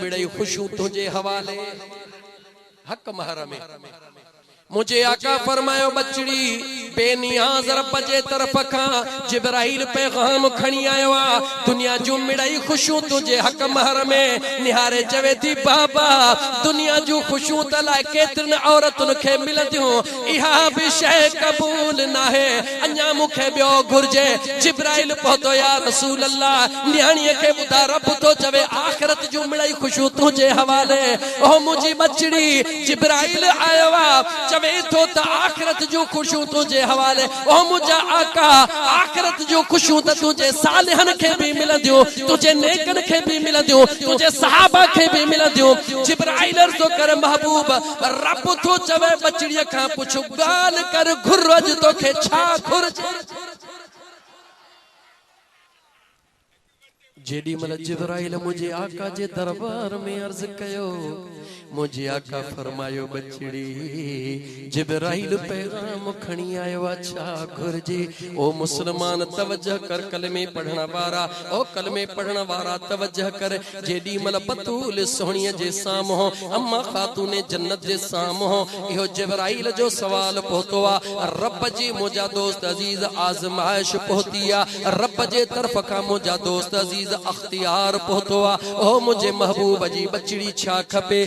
मिड़ई खुशू तुझे हवाले हक महर में मुझे आका फरमायो बचड़ी बेनियाज रब जे तरफ का जिब्राइल पैगाम खणी आयो आ दुनिया जो मिड़ई खुशू तुझे हक महर में निहारे चवे थी बाबा दुनिया जो खुशू तला केतरन औरतुन के मिलदियो इहा भी शय कबूल ना है अन्या मुखे बियो घुरजे जिब्राइल पहुतो या रसूल अल्लाह न्याणी के बुधा रब तो चवे आखिरत जो मिड़ई खुशू तुझे हवाले ओ मुजी बचड़ी जिब्राइल आयो आ चवे तो त आखिरत जो खुशू तुझे हवाले ओ मुजा आका आखिरत जो खुशू त तुझे सालिहन के भी मिलदियो तुझे नेकन के भी मिलदियो तुझे सहाबा के भी मिलदियो जिब्राइल अर्ज़ कर महबूब रब तो चवे बचड़िया का पुछ गाल कर घुरज तो के छा घुरज जेडी मल जिब्राइल मुझे आका जे दरबार में अर्ज कयो मुझे आका फरमायो बचड़ी जिब्राइल पैगाम खणी आयो अच्छा घुरजे ओ मुसलमान तवज्जह कर कलमे पढ़ना वारा ओ कलमे पढ़ना वारा तवज्जह कर जेडी मल बतूल सोहणिया जे सामो अम्मा खातून जन्नत जे सामो इहो जिब्राइल जो सवाल पहुतो आ रब जी मुजा दोस्त अजीज आजमाइश पहुतिया रब जे तरफ का मुजा दोस्त अजीज अख्तियार पहुतो आ ओ मुझे महबूब जी बचड़ी छा खपे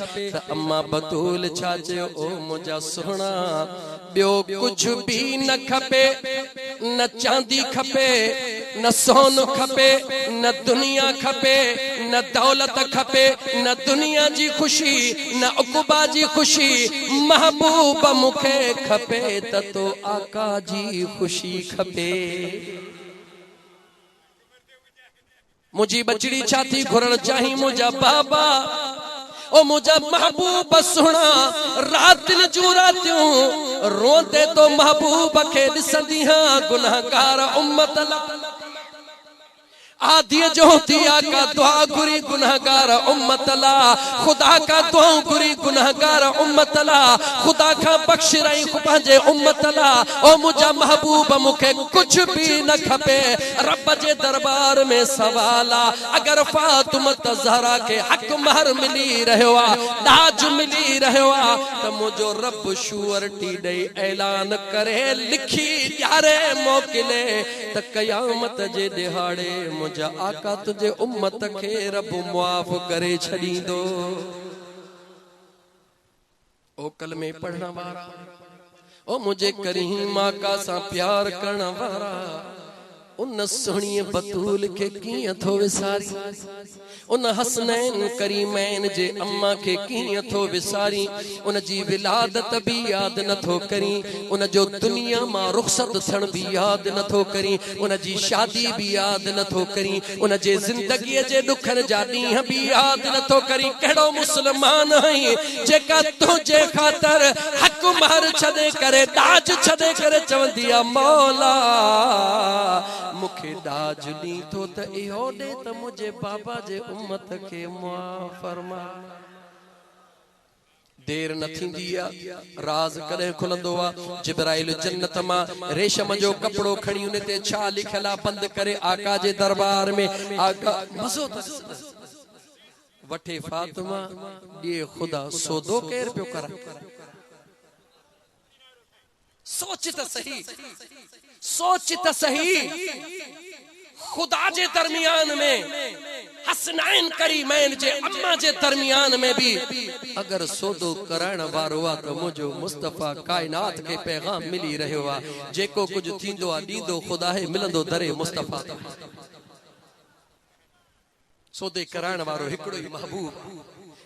अम्मा बतूल छाचे ओ मुझा सोहना बियो कुछ भी न खपे न चांदी खपे न सोन खपे न दुनिया खपे न दौलत खपे न दुनिया जी खुशी न उकुबा जी खुशी महबूब मुखे खपे तो आका जी खुशी खपे मुझी बचड़ी छाती घुरण चाही मुझा बाबा ओ मुझा महबूब सुना रात जू रातियों रोते तो महबूब के दिसंदी हाँ गुनहगार उम्मत ला आदि जो दिया का दुआ गुरी गुनहगार उम्मत ला खुदा का दुआ गुरी गुनहगार उम्मत ला खुदा का बख्श रही खुबाजे उम्मत ला ओ मुझा महबूब मुखे कुछ भी न खपे रब जे दरबार में सवाला अगर फातिमा ज़हरा के हक महर मिली रहो दाज मिली रहो तो मुझो रब शुअरटी दई ऐलान करे लिखी यारे मोकिले त कयामत जे दिहाड़े मुझा आका तुझे उम्मत के रब मुआफ करे छड़ी दो ओ कलमे पढ़ना वारा ओ मुझे करीम आका सा प्यार करना वारा उन सोहणी बतूल के किया थो विसारी उन हसनैन करीमैन जे अम्मा के किया थो विसारी उन जी विलादत भी याद न थो करी उन जो दुनिया मां रुखसत थण भी याद न थो करी उन जी शादी भी याद न थो करी उन जे जिंदगी जे दुखन जा ॾींहं भी याद न थो करी कहिड़ो मुसलमान है जेका तुझे खातर हक महर छॾे करे दाज छॾे करे चवंदी आ मौला मुखे दाज दी तो त इहो दे त मुझे बाबा जे उम्मत के मुआफ फरमा देर न थींदी आ राज कदे खुलंदो आ जिब्राइल जन्नत मा रेशम जो कपड़ो खणी उन ते छा लिखला बंद करे आका जे दरबार में आका मज़ो वठे फातिमा ये खुदा सौदो केर पियो कर सोच त सही खुदा जे दरमियान में हसनैन करीमैन जे अम्मा जे दरमियान में भी अगर सौदो करण वारो आ तो मुझो मुस्तफा कायनात के पैगाम मिली रहो आ जेको कुछ थींदो आ दींदो खुदा है मिलंदो दरे मुस्तफा सौदे करण वारो हिकड़ो ही महबूब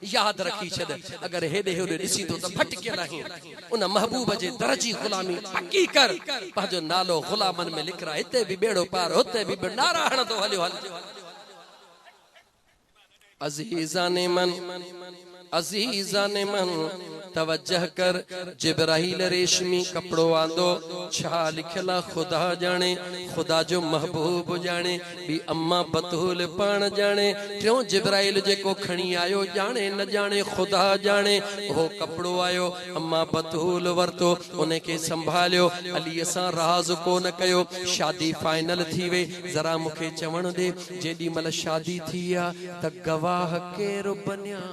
याद रखी छद अगर हेडे हेडे दिसी तो भटकियल आही उन महबूब जे दर्जी गुलामी पक्की कर पंहिंजो नालो गुलामन में लिख रहा हिते भी बेड़ो पार होते भी नारा हण तो हलियो हल अजीज़ान मन तवज्जह कर जिब्राहील रेशमी कपड़ो आंदो छा लिखला खुदा जाने खुदा जो महबूब जाने भी अम्मा बतूल पान जाने क्यों जिब्राहील जेको खणी आयो जाने न जाने खुदा जाने वो कपड़ो आयो अम्मा बतूल वरतो उन्हें के संभालियो अली असा राज को न कयो शादी फाइनल थी वे जरा मुखे चवण दे जेडी मल शादी थी आ त गवाह केरो बन्या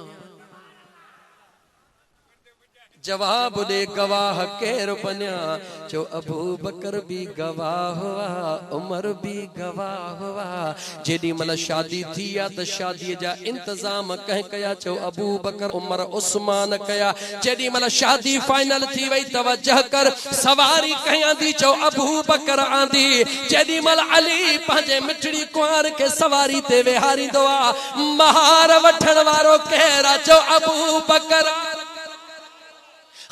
जवाब दे गवाह केर बन्या जो अबू बकर भी गवाह हुआ उमर भी गवाह हुआ जेडी मल शादी थी या त शादी जा इंतजाम कह कया चो अबू बकर उमर उस्मान कया जेडी मल शादी फाइनल थी वई तवज्जह कर सवारी कया दी चो अबू बकर आंदी जेडी मल अली पंजे मिठड़ी कुंवर के सवारी ते वेहारी दोआ महार वठण वारो केरा चो अबू बकर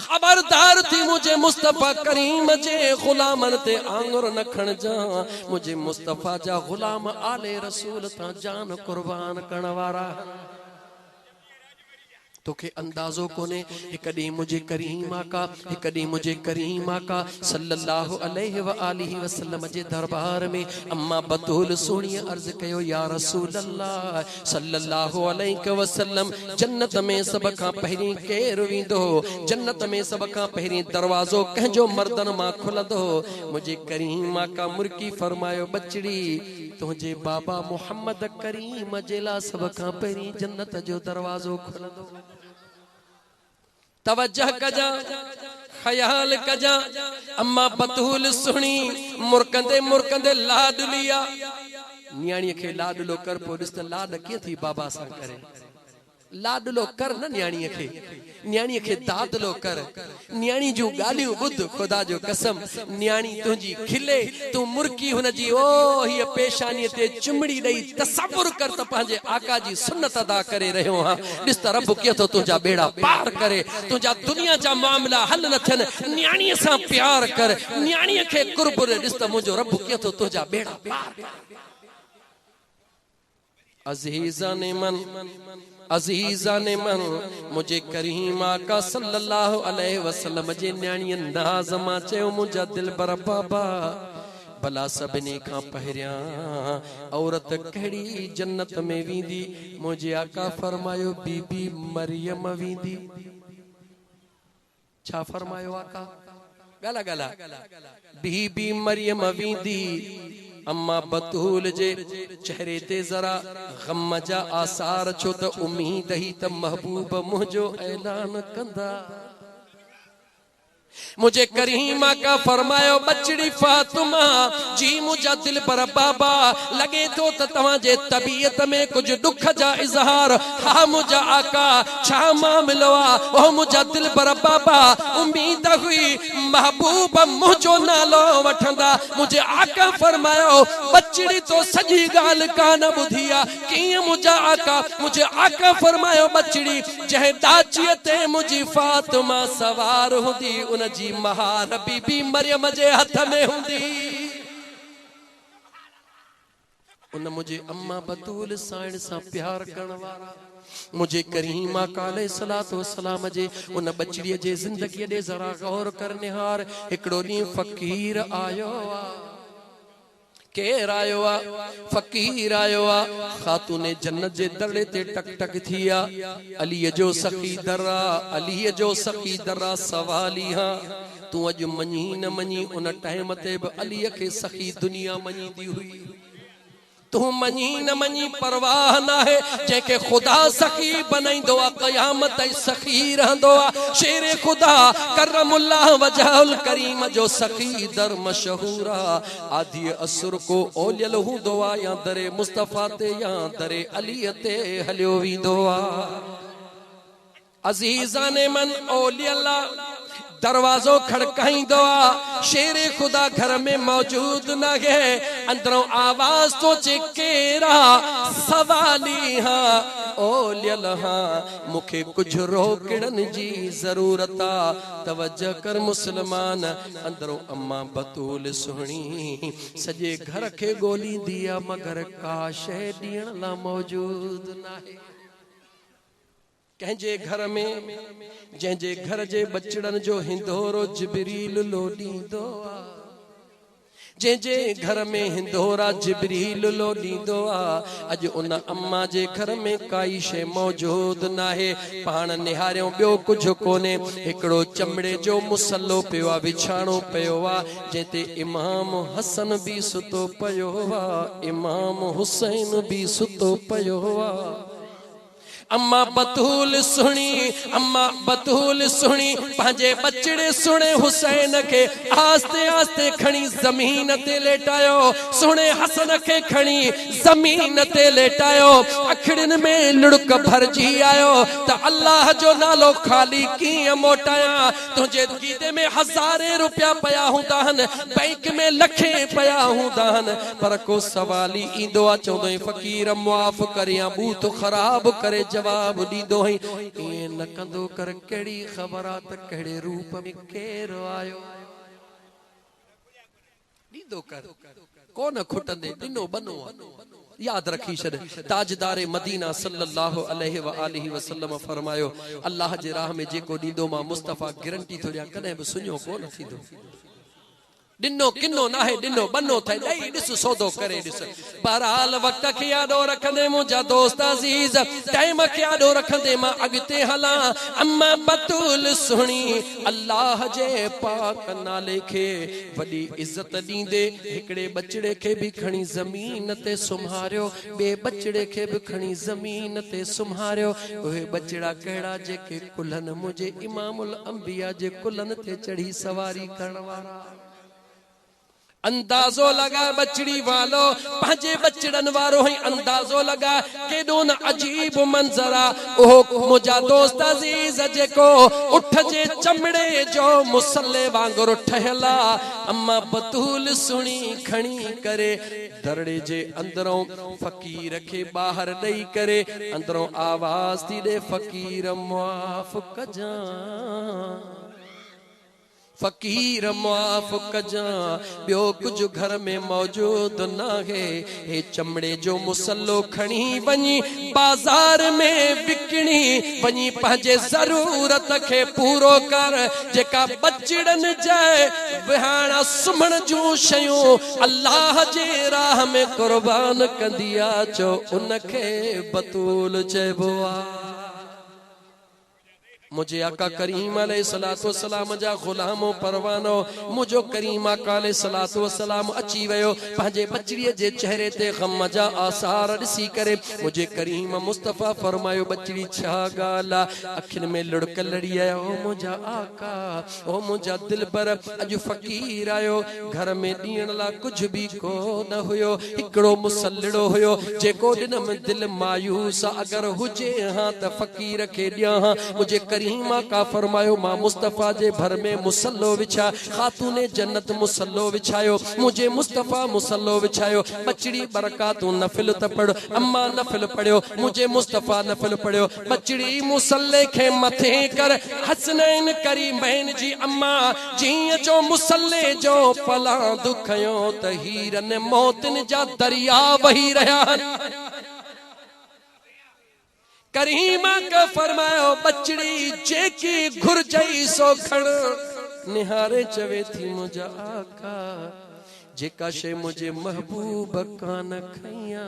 खबरदार थी मुझे मुस्तफा करीम जे गुलामन ते आंगुर न खण जा मुझे मुस्तफा जा गुलाम आले रसूल ता जान कुर्बान करण वारा तोखे अंदाजो कोने एकडी मुझे करीम आका एकडी मुझे करीम आका सल्लल्लाहु अलैहि व आलिहि वसल्लम जे दरबार में अम्मा बतूल सोनी अर्ज कयो या रसूल अल्लाह सल्लल्लाहु अलैहि वसल्लम जन्नत में सब का पहरी केर विंदो जन्नत में सब का पहरी दरवाजो कहजो मर्दन मा खुलंदो मुझे करीम आका मुर्की फरमायो बचड़ी तुझे बाबा मोहम्मद करीम जेला सब का पहरी जन्नत जो दरवाजो खुलंदो तवज्जह कजा ख्याल कजा अम्मा बतूल सुनी मुरकंदे मुरकंदे लाड लिया न्याणी के लाडलो कर पोलिस त लाड के थी बाबा सा करे लाडलो कर न न्याणी के दादलो कर न्याणी जो गालियों बुध खुदा जो कसम न्याणी तुझी खिले तू मुर्की हुन जी ओ ही पेशानी ते चुमड़ी दई तसव्वुर कर त पंजे आका जी सुन्नत अदा करे रहो हां दिस त रब के तो तुझा बेड़ा पार करे तुझा दुनिया जा मामला हल न थन न्याणी सा प्यार कर न्याणी के कुर्ब दिस त मुजो रब के तो तुझा बेड़ा पार अजीजा ने मन मुझे करीम आका सल्लल्लाहु अलैहि वसल्लम जे न्याणी अंदाज मा चयो मुझा दिल बर बाबा भला सबने का पहरिया औरत कड़ी जन्नत में वींदी मुझे आका फरमायो बीबी मरियम वींदी छा फरमायो आका गला गला बीबी मरियम वींदी अम्मा बतूल जे चेहरे ते जरा गम जा आसार छो त उम्मीद ही त महबूब मुझो ऐलान कंदा मुझे करीमा का फरमायो बचड़ी फातिमा जी मुझा दिल पर बाबा लगे तो तवाजे तबीयत में कुछ दुख जा इजहार हा मुझा आका छा मामलो ओ मुझा दिल पर बाबा उम्मीद हुई महबूब मुझो नालो वठंदा मुझे आका फरमायो बचड़ी तो सजी गाल कान बुधिया कि मुझा आका मुझे आका फरमायो बचड़ी जह दाचिए ते मुझी फातिमा सवार हुंदी उन जी महार बीबी मरियम जे हथ में हुंदी उन मुझे अम्मा बतूल साइण सा प्यार करण वारा मुझे करीमा काले सलातो सलाम जे उन बचड़ी जे जिंदगी दे जरा गौर करने हार एकड़ो नी फकीर आयो केर आयो फकीर आयो खातूने जन्नत जे दड़े ते टक टक थिया अली जो सखी दर्रा सवाली हां तू अज मनी न मनी उन टाइम ते अली के सखी दुनिया मनी दी हुई तू मनी न मनी परवाह ना है जेके खुदा सखी बनाई दो कयामत सखी रहंदो शेर खुदा करमुल्लाह वजहुल करीम जो सखी दर मशहूरा आदि असुर को ओलियल हुंदो या दरे मुस्तफा ते या दरे अली ते हलियो वींदो अजीजा ने मन ओलियल्ला दरवाजो खड़काइंदो शेर खुदा घर में मौजूद न है अंदरों आवाज तो चिकेरा सवाली हां ओलियल हां मुखे कुछ रोकड़न जी जरूरत तवज्जो कर मुसलमान अंदरों अम्मा बतूल सुहणी सजे घर के गोली दिया मगर का शे दियण ला मौजूद न है कंहिंजे घर में जंहिंजे घर जे बचड़न जो हिंदोरो जिबरील लोॾींदो आ, जंहिंजे घर में हिंदोरा जिबरील लोॾींदो आ, अॼु उन अम्मा जे घर में काई शइ मौजूद नाहे। पाण निहारियो ॿियो कुझु कोन्हे, हिकिड़ो चमड़े जो मुसलो पियो आहे, विछाणो पियो आहे, जंहिंते इमाम हसन बि सुतो पियो आहे, इमाम हुसैन बि सुतो पियो आहे। अम्मा बतूल सुणी, अम्मा बतूल सुणी पंहिंजे बचड़े सुणे हुसैन के आस्ते आस्ते खणी ज़मीन ते लेटायो, सुणे हसन के खणी ज़मीन ते लेटायो। अखड़िन में लुड़क भरजी आयो त अल्लाह जो नालो खाली कीअं मोटाया। तुझे गीदे में हज़ारे रुपया पया हूंदा हन, बैंक में लखे पया हूंदा हन, पर को सवाल ई ईंदो आहे, चवंदो फ़कीर मुआफ़ करे या बूथ ख़राब करे जवाब ॾींदो है। ईअं न कंदो कर, कहिड़ी ख़बर आहे त कहिड़े रूप में केरु आयो, ॾींदो कर, कोन खुटंदे, ॾिनो बनो आहे। याद रखी छॾ, ताजदारे मदीना सल्लल्लाहु अलैहि व आलिहि वसल्लम फरमायो, अल्लाह जे राह में जेको ॾींदो मां मुस्तफ़ा गारंटी थो ॾियां, कॾहिं बि सुञो कोन थींदो। ॾिनो किनो नाहे, ॾिनो बनो थे, ॾेई ॾिस, सौदो करे ॾिस। बहरहाल वक्त खे यादो रखंदे मुंहिंजा दोस्त अज़ीज़, टाइम खे यादो रखंदे मां अॻिते हलां। अम्मा बतूल सुणी अल्लाह जे पाक नाले खे वॾी इज़त ॾींदे हिकिड़े बचड़े खे बि खणी ज़मीन ते सुम्हारियो, ॿिए बचड़े खे बि खणी ज़मीन ते सुम्हारियो। उहे बचड़ा कहिड़ा, जेके कुल्हनि मुंहिंजे इमामुल अंबिया जे कुल्हनि ते चढ़ी सवारी करण वारा। अंदाज़ो लगा बचड़ी वालो पंहिंजे बचड़न वारो ही अंदाज़ो लगा, केॾो न अजीब मंज़रा। ओहो मुंहिंजा दोस्त अज़ीज़ जेको उठ जे चमड़े जो मुसले वांगुरु ठहियला, अम्मा बतूल सुणी खणी करे दरड़े जे अंदरों फ़कीर खे ॿाहिरि ॾेई करे अंदरों आवाज़ थी ॾे, फ़कीर मुआफ़ कजां, फ़कीर मुआफ़ कजां, ॿियो कुछ घर में मौजूद न है। हे चमड़े जो मुसलो खणी वञी बाज़ार में विकणी, वञी पंहिंजे ज़रूरत खे पूरो कर। जेका बचड़न जे विहाणा सुम्हण जूं शयूं अल्लाह जे राह में कुर्बान कंदी आ, चो उनखे बतूल चइबो आ। मुझे आका करीम अलैहिस्सलातु वस्सलाम जा गुलामो परवानो, मुझो करीम आका अलैहिस्सलातु वस्सलाम अची वियो, पंहिंजे बचड़ीअ जे चेहरे ते गम जा आसार ॾिसी करे मुझे करीम मुस्तफ़ा फरमायो, बचड़ी छा ॻाल्हि आहे? अखियुनि में लुड़क लड़ी आया, ओ मुंहिंजा आका, ओ मुंहिंजा दिलबर, अॼु फ़कीर आयो, घर में ॾियण लाइ कुझु बि कोन हुयो, हिकिड़ो मुसलड़ो हुयो जेको ॾिनमि, दिलि मायूस अगरि हुजे हा त फ़कीर खे ॾियां हा। मुझे करीमा का फरमायो, मां मुस्तफ़ा जे भर में मुसल्लो विछा, खातूने जन्नत मुसल्लो विछायो, मुझे मुस्तफ़ा मुसल्लो विछायो। बचड़ी बरकातू नफिल त पढ़ो, अम्मा नफिल पढ़ियो, मुझे मुस्तफ़ा नफिल पढ़ियो। बचड़ी मुसल्ले खे मथे कर, हसनैन करीमैन जी अम्मा जीअं जो मुसल्ले जो पला दुखयो त हीरन मौतन जा दरिया वही रहिया आहिनि। करीमा का फरमायो, बचड़ी जेकी घुरजई सो खण, निहारे चवे थी मुंहिंजा आका, जेका शे मुझे महबूब कान खैया,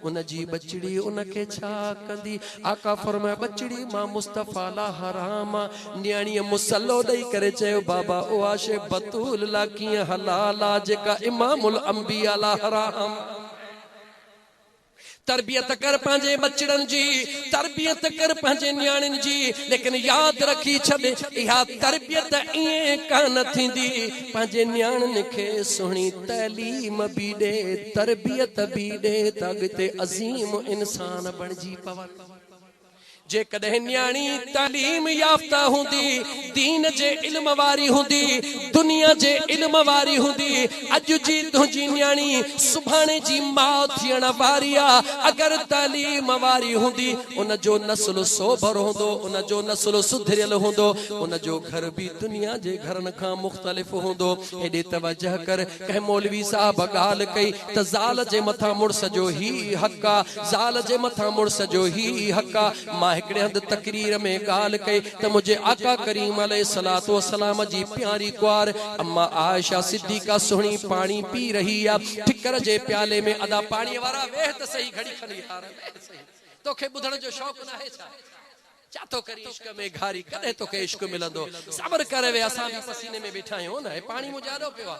उन जी बचड़ी उनके छा कंदी? आका फरमाया, बचड़ी मां मुस्तफ़ा ला हराम, न्याणी मुसल्लो ॾेई करे चयो, बाबा उहा शे बतूल ला कीअं हलाल आ, जेका इमामुल अंबिया ला हराम। तरबियत कर पंहिंजे बचड़न जी, तरबियत कर पंहिंजे न्याणिन जी, लेकिन याद रखी छॾ, इहा तरबियत ईअं कान थींदी। पंहिंजे न्याणिन खे सुहिणी तैलीम बि ॾे, तरबियत बि ॾे त अॻिते अज़ीम इंसान बणिजी पवनि। जेकॾहिं न्याणी तालीम याफ़्ता हूंदी, दीन जे इल्म वारी हूंदी, दुनिया जे इल्म वारी हुंदी अज जी तुझी न्याणी सुभाणे जी मां थियण वारी आ अगर तालीम वारी हुंदी उन जो नस्ल सोभर हुंदो उन जो नस्ल सुधरियल हुंदो उन जो घर भी दुनिया जे घरन खां मुख्तलिफ हुंदो एडे तवज्जह कर कह मौलवी साहब गाल कई त ज़ाल जे मथा मुड़स जो ही हक्का ज़ाल जे मथा मुड़स जो ही हक्का मां हिकड़े हंद तकरीर में गाल कई त मुझे आका करीम अलैहिस्सलातु वस्सलाम जी प्यारी कुआर अम्मा आयशा सिद्दीका सुहणी पानी पी रही आ ठिकर जे प्याले में अदा पानी वारा वेह त सही घड़ी खणी यार तोखे बुधण जो शौक ना है छा तो करी इश्क में घारी कदे तो के इश्क मिलंदो सब्र करे वे असा भी पसीने में बैठा हो ना पानी मुजारो पियो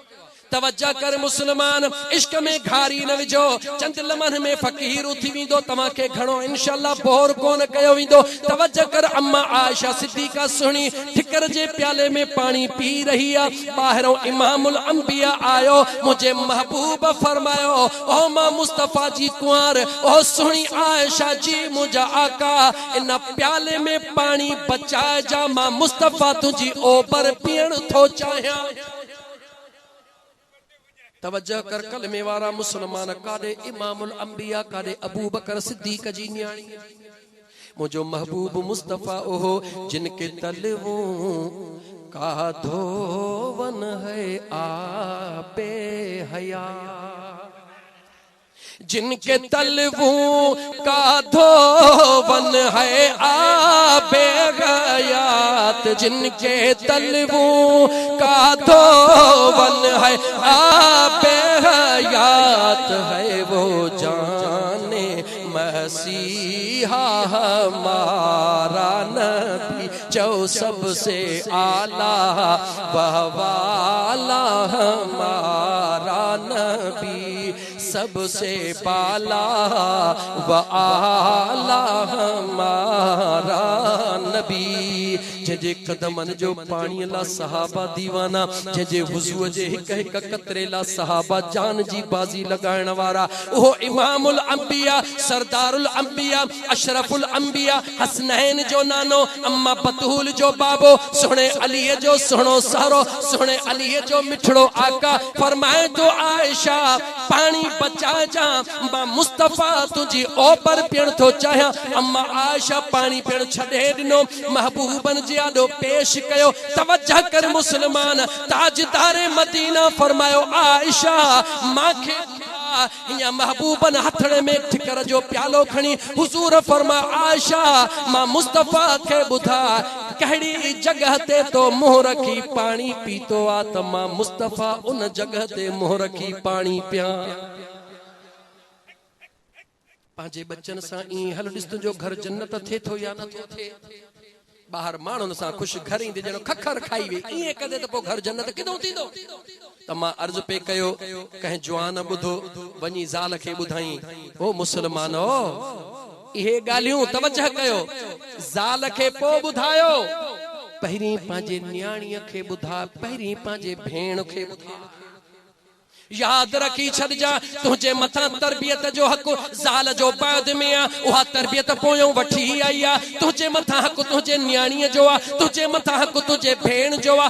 तवज्जो कर मुसलमान इश्क में घारी न विजो चंद लम्हन में फकीर उथी विंदो तमा के घणो इंशाअल्लाह बोर कोन कयो विंदो तवज्जो कर अम्मा आयशा सिद्दीका सुहणी ठिकर जे प्याले में पानी पी रही आ बाहरों इमामुल अंबिया आयो मुझे महबूब फरमायो ओ मां मुस्तफा जी कुंवर ओ सुहणी आयशा जी मुझा आका इन प्याले में पानी बचाए जा मां मुस्तफा तुझी ओबर पीण थो चाहिया तवज्जो कर कलमे वारा मुसलमान कादे इमामुल अंबिया कादे अबू बकर सिद्दीक जी न्याणी मुझो महबूब मुस्तफा ओहो जिनके तलवों का धोवन है आपे हया जिनके तलवों का धोवन है आबे हयात जिनके तलवों का धोवन है आबे हयात है वो जाने मसीहा हमारा नबी जो सबसे आला बहवाला हमारा नबी सबसे बाला व आला हमारा नबी जे कदमन जो पानी ला सहाबा दीवाना जे हुजूर जे हिक हिक कतरे ला सहाबा जान जी बाजी लगाण वारा ओ इमामुल अंबिया सरदारुल अंबिया अशरफुल अंबिया हसनैन जो नानो अम्मा बतूल जो बाबो सोने अली जो सोनो सारो सोने अली जो मिठड़ो आका फरमाए तो आयशा पानी बचा जा मां मुस्तफा तुझी ओपर पिण थो चाहिया अम्मा आयशा पानी पिण छडे दिनो महबूबन जी आडो पेश कयो तवज्जो कर मुसलमान ताजदारे मदीना फरमायो आयशा माखे या महबूबन हथड़े में ठिकर जो प्यालो खणी हुजूर फरमा आयशा मां मुस्तफा के बुधा कहड़ी जगह ते तो मुंह रखी पानी पीतो आ त मां मुस्तफा उन जगह ते मुंह रखी पानी पिया पांजे बच्चन सा ई हल दिस जो घर जन्नत थे तो या न तो थे बाहर माण्हुनि सां ख़ुशि घर ईंदे ॼणो खखर खाई वे ईअं कदे त पोइ घर जन्नत किथां थींदो त मां अर्ज़ पे कयो कंहिं जवान ॿुधो वञी ज़ाल खे ॿुधाई ओ मुसलमानो इहे ॻाल्हियूं तवज्जो कयो ज़ाल खे पोइ ॿुधायो पहिरीं पंहिंजे न्याणीअ खे ॿुधा पहिरीं पंहिंजे भेण खे ॿुधा याद रखी छड़ जा तुझे मथा तरबियत जो हक ज़ाल जो बाद में आ उहा तरबियत पोयों वठी आई आ तुझे मथा हक तुझे न्याणी जो आ तुझे मथा हक तुझे भेण जो आ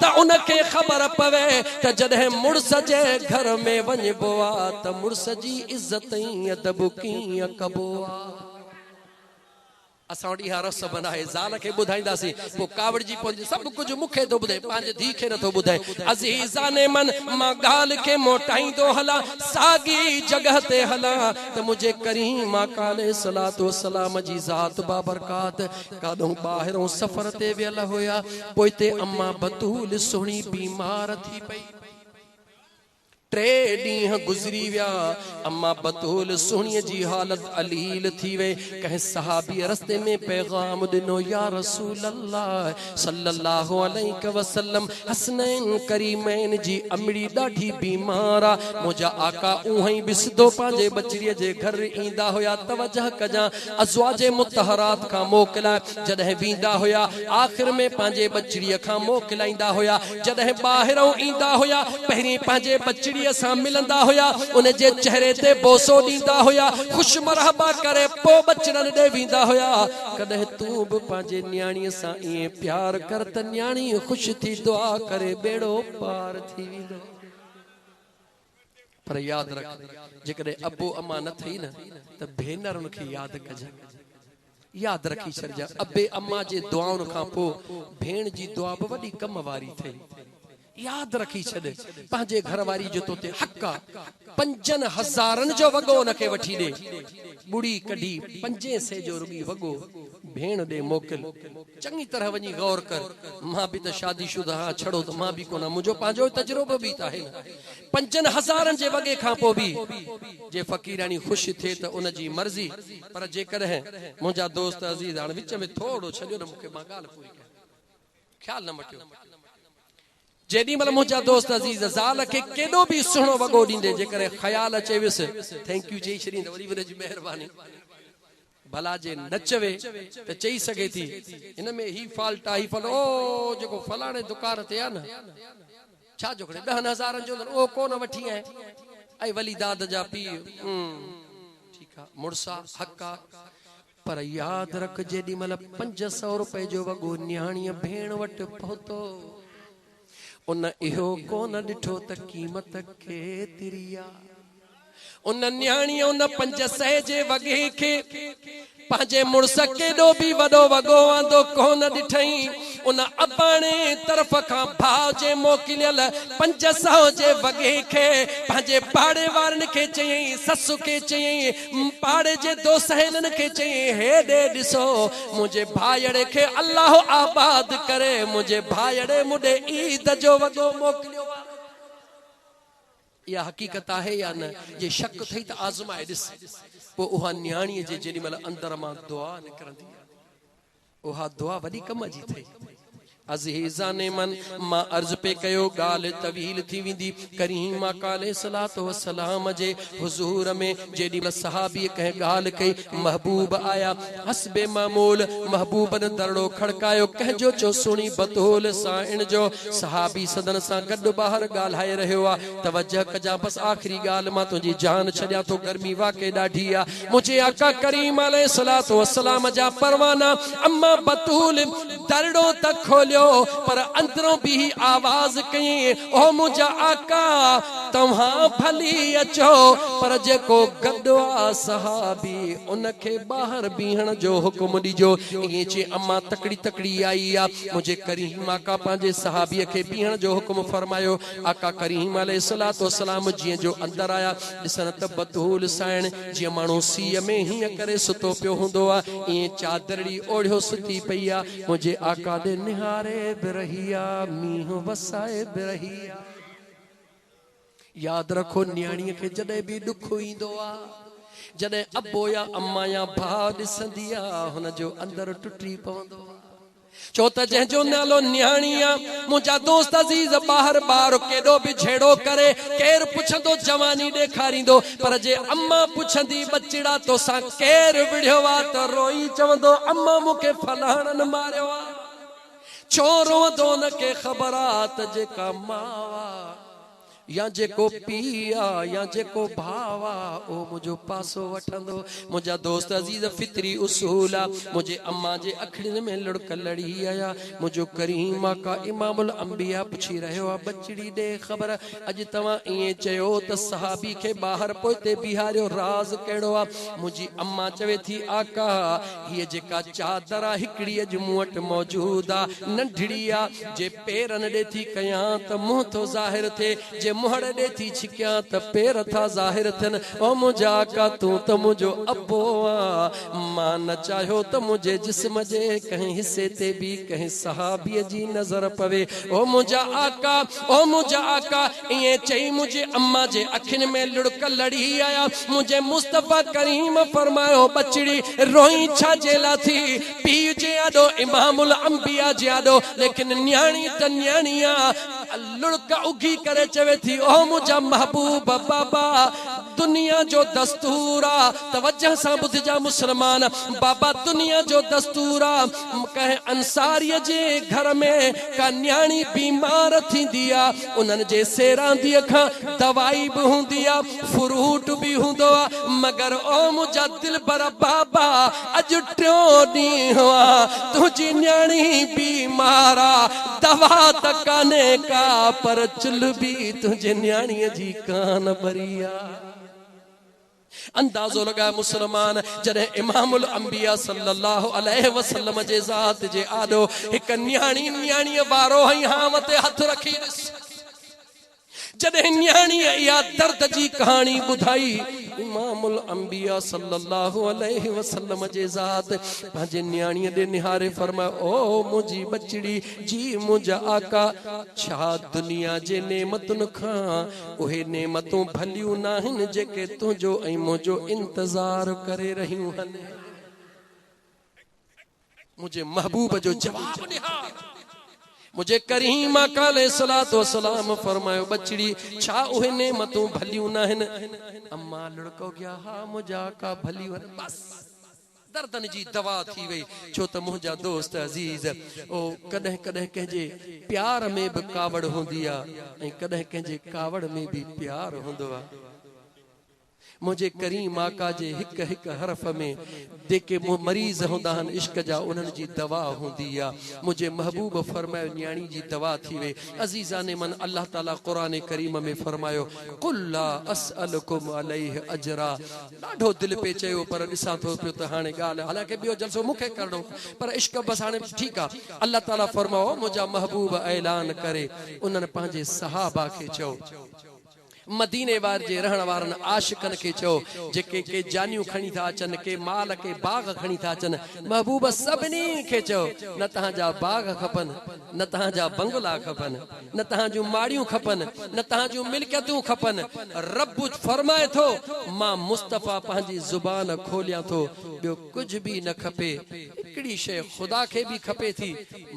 ता उनके खबर पवे त जदे मुड़स जे घर में वञबो आ त मुड़स जी इज्जत अदब कीअं कबो आ असां वटि इहा रस बनाए ज़ाल खे ॿुधाईंदासीं पोइ कावड़ जी पहुंची सभु कुझु मूंखे थो ॿुधाए पंहिंजे धीउ खे नथो ॿुधाए अज़ीज़ाने मन मां ॻाल्हि खे मोटाईंदो हलां साॻी जॻह ते हलां त मुंहिंजे करीम आका अलैहिस्सलातु वस्सलाम जी ज़ात बाबरकात काॾों ॿाहिरों सफ़र ते वियल हुया पोइ हिते अम्मा बतूल सुहिणी बीमार थी पई 3 ॾींहं गुज़री विया अम्मा बतूल सुहिणीअ जी हालत अलील थी वे कंहिं सहाबी रस्ते में पैगाम ॾिनो या रसूल अल्लाह सल्लल्लाहु अलैहि वसल्लम हसनैन करीमैन जी अमड़ी ॾाढी बीमार आ मुंहिंजा आका उहां ई बिसदो पंहिंजे बचड़ीअ जे घर ईंदा हुया तवज्जो कजां अज़वाजे मुतहरात खां मोकिलाए जॾहिं वेंदा हुया आख़िर में पंहिंजे बचड़ीअ खां मोकिलाईंदा हुया जॾहिं ॿाहिरों ईंदा हुया पहिरीं पंहिंजे बचड़ी टीवीअ सां मिलंदा हुया उन जे चेहरे ते बोसो ॾींदा हुया खुश मरहबा करे पोइ बचड़नि ॾे वेंदा हुया कॾहिं तूं बि पंहिंजे न्याणीअ सां ईअं प्यार कर त न्याणी ख़ुशि थी दुआ करे बेड़ो पार थी वेंदो पर यादि रख जेकॾहिं अबो अम्मा न थई न त भेनरुनि खे यादि कजां यादि रखी छॾिजां अबे अम्मा जे दुआउनि खां पोइ भेण जी दुआ बि वॾी कम वारी थई यादि रखी छॾ पंहिंजे घरवारी जो तो ते हक़ आहे 5000 जो वॻो उनखे वठी ॾे बुड़ी कढी 500 जो रुॻी वॻो भेण ॾे मोकिल चङी तरह वञी गौर कर मां बि त शादीशुदा छड़ो त मां बि कोन मुंहिंजो पंहिंजो तजुर्बो बि त आहे 5000 जे वॻे खां पोइ बि जे फ़क़ीरानी ख़ुशि थिए त उन जी मर्ज़ी पर जेकॾहिं मुंहिंजा दोस्त अज़ीज़ हाणे विच में थोरो छॾियो न मूंखे मां ॻाल्हि पूरी कयां ख़्यालु न मटियो जेॾी महिल मुंहिंजा दोस्त अज़ीज़ ज़ाल खे केॾो बि सुहिणो वॻो ॾींदे जेकॾहिं ख़्यालु अचे वियुसि थैंक यू चई छॾींदे वरी हुनजी महिरबानी भला जे न चवे त चई सघे थी हिन में ही फॉल्ट आहे ओ जेको फलाणे दुकान ते आहे न छा जो खणे 10,000 जो ओ कोन वठी आहे ऐं वली दाद जा पी ठीकु आहे मुड़सा हक़ पर यादि रख जेॾी महिल 500 रुपए जो वॻो न्याणीअ भेण वटि पहुतो उन इहो कोन ॾिठो त क़ीमत केतिरी आहे उन न्याणीअ उन 500 जे वॻे खे पंहिंजे मुड़स केॾो बि वॾो वॻो वांदो कोन ॾिठई उन अबाणे तरफ़ खां भाउ जे मोकिलियल 500 जे वॻे खे पंहिंजे पाड़े वारनि खे चयईं ससु खे चयईं पाड़े जे दोसहलनि खे चयईं हेॾे ॾिसो मुंहिंजे भाइड़े खे अल्लाह आबाद करे मुंहिंजे भाइड़े मुॾे ईद जो वॻो मोकिलियो या हकीकत आहे या न जे शक थई त आज़माए ॾिस पोइ उहा न्याणीअ जे जेॾी महिल अंदर मां दुआ निकिरंदी आहे उहा दुआ वॾी कम जी थई अज़ीज़ाने मन मां अर्ज़ पे कयो ॻाल्हि तवील थी वेंदी करीम आका अलैहिस्सलातु वस्सलाम जे हुज़ूर में जेॾी महिल सहाबी कंहिं ॻाल्हि कई महबूब आया हस्बे मामूल महबूबन दरड़ो खड़कायो कंहिंजो चो सुणी बतूल साइण जो सहाबी सदन सां गॾु ॿाहिरि ॻाल्हाए रहियो आहे तवजह कजां बसि आख़िरी ॻाल्हि मां तुंहिंजी जान छॾियां थो गर्मी वाक़ई ॾाढी आहे मुंहिंजे आका करीम अलैहिस्सलातु वस्सलाम जा परवाना अम्मा बतूल दरड़ो त खोलियो पर अंदरों भी आवाज कई ओ मुझा आका तव्हां भली अचो पर जेको गॾु आहे सहाबी उनखे ॿाहिरि बीहण जो हुकुम ॾिजो ईअं चई अम्मा तकड़ी तकड़ी आई आहे मुंहिंजे करीम आका पंहिंजे सहाबीअ खे बीहण जो हुकुम फरमायो आका करीम अलैहिस्सलातु वस्सलाम जीअं जो अंदर आया ॾिसण त बतूल साइण जीअं माण्हू सीअ में हीअं करे सुतो पियो हूंदो आहे ईअं चादरड़ी ओढ़ियो सुती पई आहे मुंहिंजे आका ॾे निहारे बिरहिया मींह वसाए बिरहिया यादि रखो न्याणीअ खे जॾहिं बि ॾुख ईंदो आहे जॾहिं अबो या अम्मा या भाउ ॾिसंदी आहे हुनजो अंदर टुटी पवंदो आहे छो त जंहिंजो नालो न्याणी आहे मुंहिंजा दोस्त अज़ीज़ ॿाहिरि ॿार केॾो बि झेड़ो करे केरु पुछंदो जवानी ॾेखारींदो पर जे अम्मा पुछंदी बचिड़ा तोसां केरु विढ़ियो आहे त रोई चवंदो अम्मा मूंखे फलाणनि मारियो आहे छो रोंदो उनखे ख़बर आहे त जेका मावा या जेको पीउ आहे या जेको भाउ आहे ओ मुंहिंजो पासो वठंदो मुंहिंजा दोस्त अज़ीज़ फितरी उसूल आहे मुंहिंजे अम्मा जे अखियुनि में लुड़क लड़ी आया मुंहिंजो करीम आका इमामुल अंबिया पुछी रहियो आहे बचड़ी ॾे ख़बर अॼु तव्हां ईअं चयो त सहाबी खे ॿाहिरि पोइते बीहारियो राज़ कहिड़ो आहे मुंहिंजी अम्मा चवे थी आका हीअ जेका चादर आहे हिकिड़ी अॼु मूं वटि मौजूदु आहे नंढड़ी आहे जे पेरनि ॾे थी कयां त मुंहुं थो ज़ाहिर थिए जे मुहड़ ॾे थी छिकियां त पेर था ज़ाहिर थियनि ओ मुंहिंजा आका तूं त मुंहिंजो अबो आहे मां न चाहियो त मुंहिंजे जिस्म जे कंहिं हिसे ते बि कंहिं सहाबीअ जी नज़र पवे ओ मुंहिंजा आका ईअं चई मुंहिंजे अम्मा जे अखियुनि में लुड़क लड़ी आया मुंहिंजे मुस्तफ़ा करीम फरमायो बचड़ी रोई छा जे लाइ थी पीउ जे आॾो इमामुल अंबिया जे आॾो लेकिन न्याणी त न्याणी आहे लुड़क उघी करे चवे थी ओ मुंहिंजा महबूब बाबा दुनिया जो दस्तूर आ तवज्जह सां ॿुधजा मुसलमान बाबा दुनिया जो दस्तूर आ कहे अंसारीअ जे घर में का न्याणी बीमार थींदी आ उन्हनि जे सेरांदीअ खां दवाई भी हुंदी आ फ्रूट भी हुंदो आ मगर ओ मुंहिंजा दिलबर बाबा अॼु टियों ॾींहुं आ तुंहिंजी न्याणी बीमार आ दवा त कान्हे का पर चुल्ह भी तुंहिंजे न्याणीअ जी कान भरी आ अंदाज़ो लगाए मुसलमान जॾहिं इमामुल अंबिया सल्लल्लाहु अलैहि वसल्लम जे ज़ात जे आॾो हिक न्याणीअ वारो हई हाम ते हथ रखी ॾिस जॾहिं न्याणीअ इहा दर्द जी कहानी ॿुधाई इमामुल अंबिया सल्लल्लाहु अलैहि वसल्लम जे ज़ात पंहिंजे न्याणीअ ॾे निहारे फरमायो ओ मुंहिंजी बचड़ी जी मुंहिंजा आका छा दुनिया जे नेमतुनि खां उहे नेमतूं भलियूं नाहिनि जेके तुंहिंजो ऐं मुंहिंजो इंतज़ार करे रहियूं आहिनि मुंहिंजे महबूब जो जवाब निहार मुझे करीम आका अलैहिस्सलातु वस्सलाम फरमायो बचड़ी छा उहे नेमतूं भलियूं नाहिनि अम्मा लड़को गया हा मुंहिंजा आका भलियूं आहिनि बस दर्दन जी दवा थी वई छो त मुंहिंजा दोस्त अज़ीज ओ कॾहिं कॾहिं कंहिंजे प्यार में बि कावड़ हूंदी आहे ऐं कॾहिं कंहिंजे कावड़ में बि प्यार हूंदो आहे मुझे करीम आका जे हिक हिक हरफ में जेके मरीज़ हुंदा आहिनि इश्क जा उन्हनि जी दवा हूंदी आहे मुझे महबूब फरमायो न्याणी जी दवा थी वई अज़ीज़ा ने मन अल्लाह ताला क़ुरान करीम में फरमायो कुल ला असअलुकुम अलैहि अजरा ॾाढो दिल पे चयो पर ॾिसां थो पियो त हाणे ॻाल्हि हालांकि ॿियो जलसो मूंखे करणो पर इश्क बस हाणे ठीकु आहे अल्लाह ताला फरमायो मुंहिंजा महबूब ऐलान करे उन्हनि पंहिंजे सहाबा खे चयो मदीने वार जे रहण वारन आशिकन के चो जेके के जानियूं खणी था अचन के माल के बाग खणी था अचन महबूब सभिनी के चो न तहां जा बाग खपन न तहां जा बंगला खपन न तहां जूं माड़ियूं खपन न तहां जूं मिल्कियतूं खपन रब फरमाए थो मां मुस्तफा पंहिंजी जुबान खोलियां थो ॿियो कुछ भी न खपे हिकड़ी शइ खुदा के भी खपे थी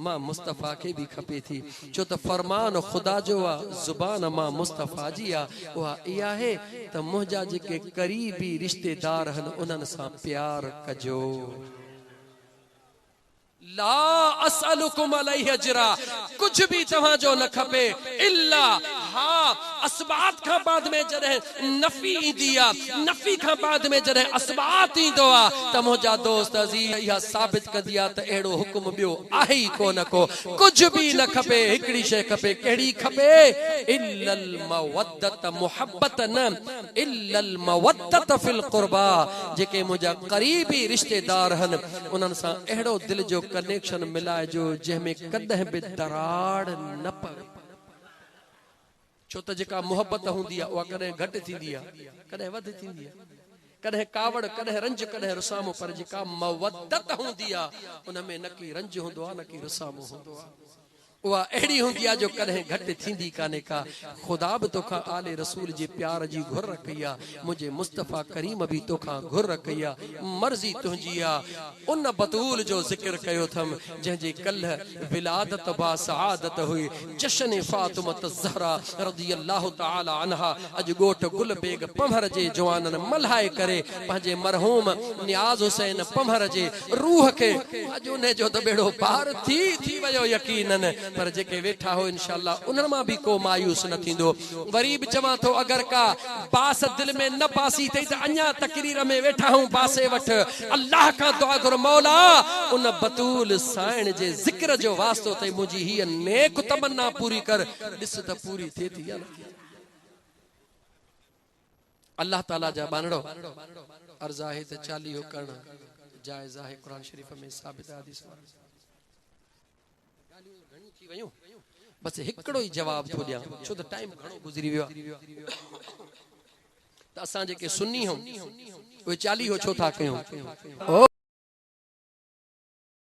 मां मुस्तफा के भी खपे थी छो त फरमान खुदा जो आ जुबान मां मुस्तफा जी आ उहा इहा है त मुंहिंजा जेके करीबी रिश्तेदार हन उन्हनि सां प्यार कजो ला असअलुकुम अलैहि अजरा कुछ भी तव्हां जो न खपे इल्ला हाँ असबात का बाद में जॾहिं नफी ईंदी आहे नफी का बाद में जॾहिं असबात ईंदो आहे त मुंहिंजा दोस्त अज़ीज़ इहा साबित कंदी आहे त अहिड़ो हुकुम ॿियो आहे ई कोन को कुछ भी न खपे हिकड़ी शइ खपे कहिड़ी खपे इल्लल मवद्दत मुहब्बत न इल्लल मवद्दत फिल क़ुरबा जेके मुंहिंजा क़रीबी रिश्तेदार हन उन्हनि सां अहिड़ो दिल जो कनेक्शन मिलाए जो जंहिंमें कॾहिं बि दराड़ न पवे छो त जेका मोहब्बत हूंदी आहे उहा कॾहिं घटि थींदी आहे कॾहिं वधि थींदी आहे कॾहिं कावड़ कॾहिं रंज कॾहिं रुसामो पर जेका मवद्दत हूंदी आहे उन में न की रंज हूंदो आहे न की रुसामो हूंदो आहे उहा अहिड़ी हूंदी आहे जो कॾहिं घटि थींदी कान्हे का ख़ुदा बि तोखां आले रसूल जे प्यार जी घुर कई आहे मुंहिंजे मुस्तफ़ा करीम बि तोखां घुर कई आहे मर्ज़ी तुंहिंजी आहे उन बतूल जो ज़िक्र कयो अथमि जंहिंजे कल्ह विलादत बा सआदत हुई जश्न फातिमत ज़हरा रज़ियल्लाहु तआला अन्हा अॼु ॻोठ गुल बेग पमहर जे जवाननि मल्हाए करे पंहिंजे मरहूम नियाज़ हुसैन पमहर जे रूह खे अॼु उन जो त बेड़ो पार थी वियो यकीनन पर जेके वेठा हो इंशाअल्लाह उन्हनि मां भी को मायूस न थींदो वरी भी चवां थो अगर का बास दिल में न पासी थई त अञा तकरीर में वेठा हूं बासे वठ अल्लाह का दुआ कर मौला उन बतूल साइण जे जिक्र जो वास्तो थई मुंहिंजी ही नेक तमन्ना पूरी कर ॾिस त पूरी थिए थी या न अल्लाह ताला जा बानड़ो अर्ज़ आहे त चालीहो करण जायज़ आहे कुरान शरीफ में साबित हदीस बस हिकड़ो ही जवाब थो ॾियां छो त टाइम घणो गुज़री वियो त असां जेके सुन्नी हूं उहे चालीहो छो था कयूं